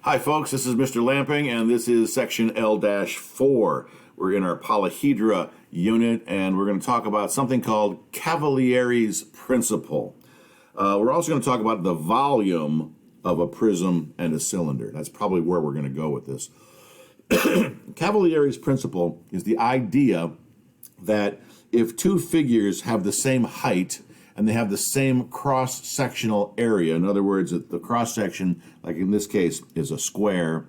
Hi folks, this is Mr. Lamping and this is section L-4. We're in our polyhedra unit and we're going to talk about something called Cavalieri's principle. We're also going to talk about the volume of a prism and a cylinder. That's probably where we're going to go with this. Cavalieri's principle is the idea that if two figures have the same height and they have the same cross-sectional area, in other words, the cross-section, like in this case, is a square,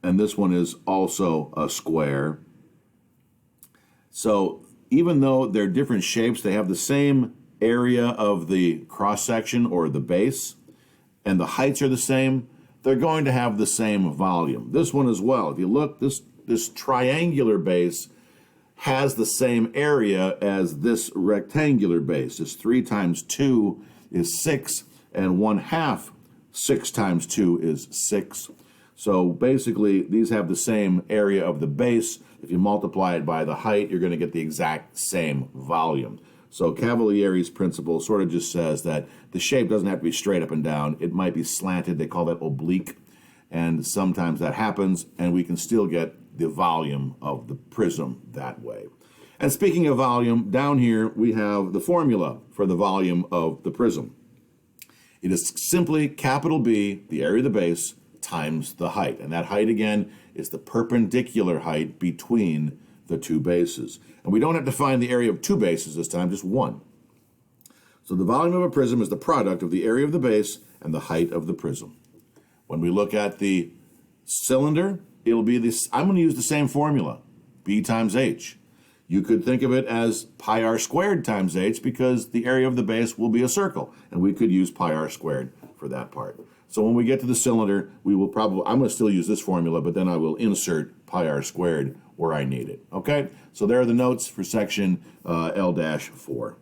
and this one is also a square. So even though they're different shapes, they have the same area of the cross-section or the base, and the heights are the same, they're going to have the same volume. This one as well. If you look, this triangular base has the same area as this rectangular base. This 3 times 2 is 6, and 1/2 6 times 2 is 6. So basically, these have the same area of the base. If you multiply it by the height, you're going to get the exact same volume. So Cavalieri's principle sort of just says that the shape doesn't have to be straight up and down. It might be slanted. They call that oblique. And sometimes that happens, and we can still get the volume of the prism that way. And speaking of volume, down here we have the formula for the volume of the prism. It is simply capital B, the area of the base, times the height. And that height, again, is the perpendicular height between the two bases. And we don't have to find the area of two bases this time, just one. So the volume of a prism is the product of the area of the base and the height of the prism. When we look at the cylinder, it'll be this. I'm going to use the same formula, B times H. You could think of it as pi r squared times H because the area of the base will be a circle, and we could use pi r squared for that part. So when we get to the cylinder, we will probably, I'm going to still use this formula, but then I will insert pi r squared where I need it. Okay? So there are the notes for section L-4.